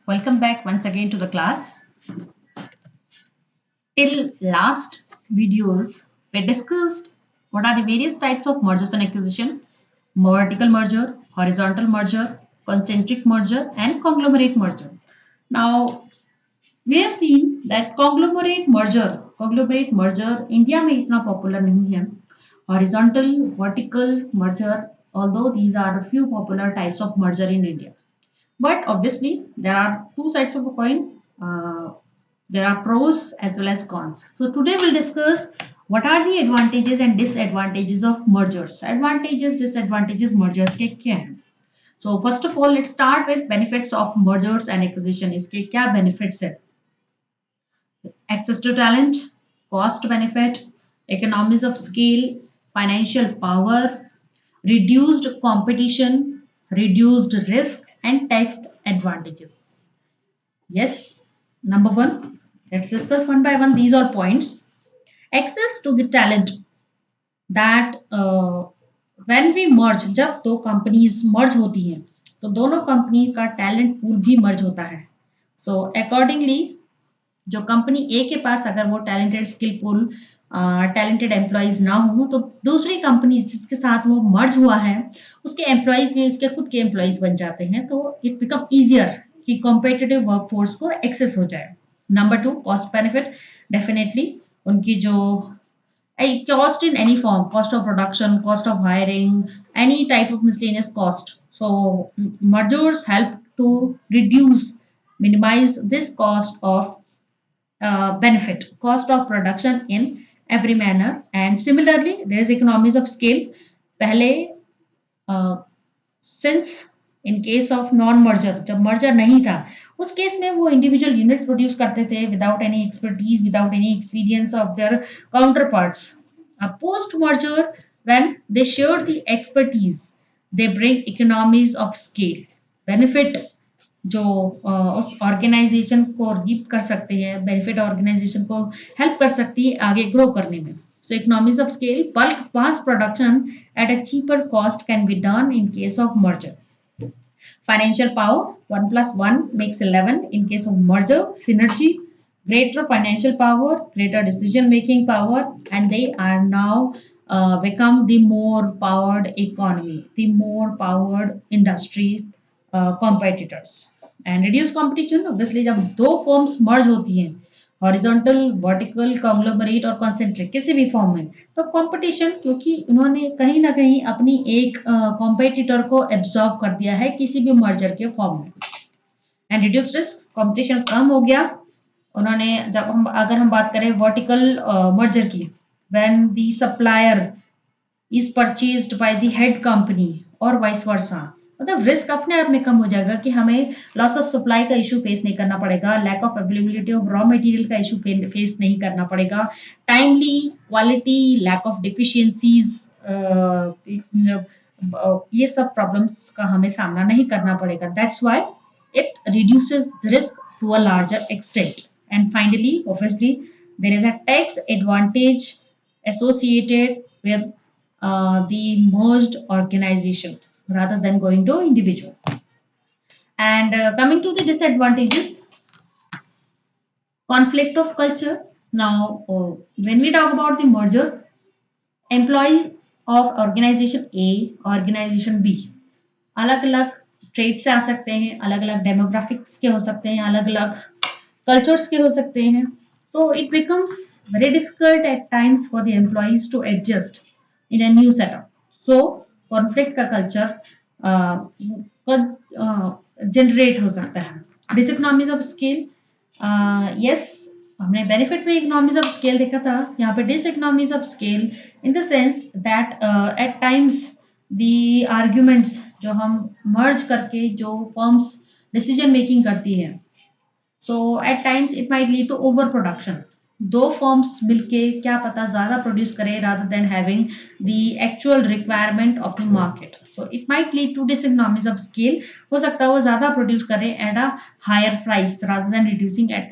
Welcome back once again to the class. Till last videos, we discussed what are the various types of mergers and acquisition, vertical merger, horizontal merger, concentric merger, and conglomerate merger. Now, we have seen that conglomerate merger India में इतना popular नहीं है. Horizontal, vertical merger, although these are a few popular types of merger in India. But obviously, there are two sides of a coin. There are pros as well as cons. So today we'll discuss what are the advantages and disadvantages of mergers. Advantages, disadvantages, mergers के क्या हैं? So first of all, let's start with benefits of mergers and acquisition. इसके क्या benefits है? Access to talent, cost benefit, economies of scale, financial power, reduced competition, reduced risk, and tax advantages. Yes, number one, let's discuss one by one these all points. Access to the talent that when we merge, जब दो companies मर्ज होती हैं तो दोनों company का talent pool भी मर्ज होता है. सो अकॉर्डिंगली जो कंपनी ए के पास अगर वो टैलेंटेड स्किलफुल टैलेंटेड एम्प्लॉयज ना हो तो दूसरी कंपनी जिसके साथ वो मर्ज हुआ है उसके एम्प्लॉयज भी उसके खुद के एम्प्लॉयज बन जाते हैं तो इट बिकम ईजियर कि कॉम्पिटिटिव वर्कफोर्स को एक्सेस हो जाए. Number two, cost benefit. Definitely उनकी जो cost in any form, cost of production, cost of hiring, any type of miscellaneous cost. So mergers help to reduce, minimize this cost of benefit, cost of production in every manner. And similarly, there is economies of scale. पहले since in case of non merger, जब merger नहीं था उस case में वो individual units produce करते थे without any expertise, without any experience of their counter parts. Post merger when they share the expertise they bring economies of scale benefit जो उस ऑर्गेनाइजेशन को रीप कर सकते हैं, बेनिफिट ऑर्गेनाइजेशन को हेल्प कर सकती है आगे ग्रो करने में. So economies of scale, bulk mass production at a cheaper cost can be done in case of merger. Financial power, 1 plus 1 makes 11 in case of merger. Synergy, greater financial power, greater decision making power, and they are now become the more powered economy, the more powered industry competitors. And reduce competition, obviously जब दो forms मर्ज होती हैं horizontal, vertical, conglomerate और concentric किसी भी form में तो competition, क्योंकि उन्होंने कहीं ना कहीं अपनी एक कॉम्पिटिटर को एब्जॉर्ब कर दिया है किसी भी मर्जर के फॉर्म में. एंड रिड्यूस रिस्क, कंपटीशन कम हो गया. उन्होंने जब हम अगर हम बात करें वर्टिकल मर्जर की, when the supplier is purchased by the head company और वाइस वर्सा, मतलब रिस्क अपने आप में कम हो जाएगा कि हमें लॉस ऑफ सप्लाई का इशू फेस नहीं करना पड़ेगा, lack of availability of raw material का इशू फेस नहीं करना पड़ेगा, timely quality, lack of deficiencies, ये सब प्रॉब्लम्स का हमें सामना नहीं करना पड़ेगा. That's why it reduces the risk to a larger extent. And finally, obviously, there is a tax advantage associated with the merged organization rather than going to individual. And coming to the disadvantages, conflict of culture. Now, when we talk about the merger, employees of organization A, organization B, अलग अलग trade से आ सकते हैं, अलग अलग demographics के हो सकते हैं, अलग अलग कल्चर्स के हो सकते हैं. So it becomes very difficult at times for the employees to adjust in a new setup. So conflict का कल्चर जनरेट हो सकता है. डिसइकोनॉमीज ऑफ स्केल, यस, हमने बेनिफिट में इकोनॉमीज ऑफ स्केल देखा था, यहाँ पे diseconomies of scale in the sense that at times the arguments जो हम मर्ज करके जो फर्म्स डिसीजन मेकिंग करती है, so at times it might lead to over production. दो फर्म्स मिलके क्या पता ज्यादा प्रोड्यूस करें rather than having the actual requirement of the market. So it might lead to diseconomies of scale. हो सकता है वो ज्यादा प्रोड्यूस करें at a higher price rather than reducing at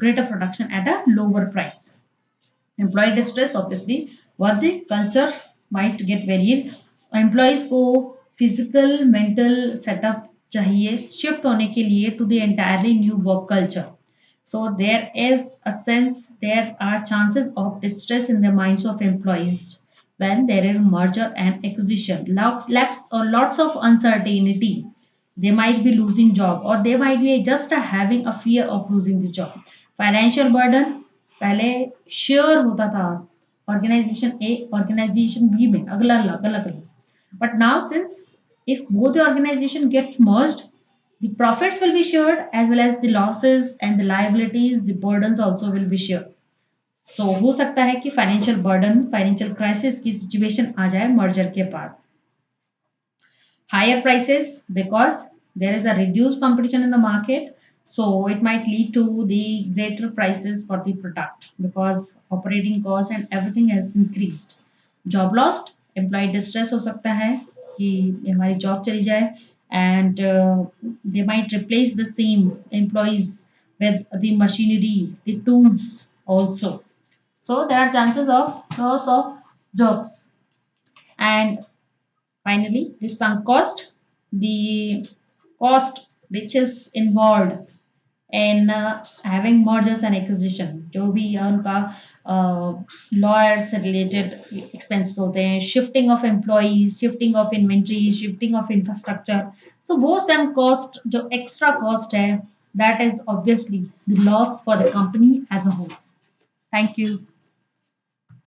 greater production at a lower price. Employee distress, obviously, what the culture might get varied. Employees को physical mental setup चाहिए shift होने के लिए to the entirely new work culture. So there is a sense there are chances of distress in the minds of employees when there is merger and acquisition. Lots of uncertainty. They might be losing job or they might be just having a fear of losing the job. Financial burden. पहले share होता था organisation ए organisation B में अगला अलग अलग अलग. But now, since if both the organization get merged, the profits will be shared as well as the losses and the liabilities, the burdens also will be shared. So हो सकता है कि financial burden financial crisis की situation आ जाए merger के बाद. Higher prices because there is a reduced competition in the market, so it might lead to the greater prices for the product because operating costs and everything has increased. Job lost, employee distress हो सकता है कि हमारी job चली जाए and they might replace the same employees with the machinery, the tools also. So there are chances of loss of jobs. And finally, the sunk cost, the cost which is involved in having mergers and acquisition, जो भी उनका lawyer से related expense होते हैं, shifting of employees, shifting of inventory, shifting of infrastructure. So वो some cost जो extra cost है, that is obviously the loss for the company as a whole. Thank you.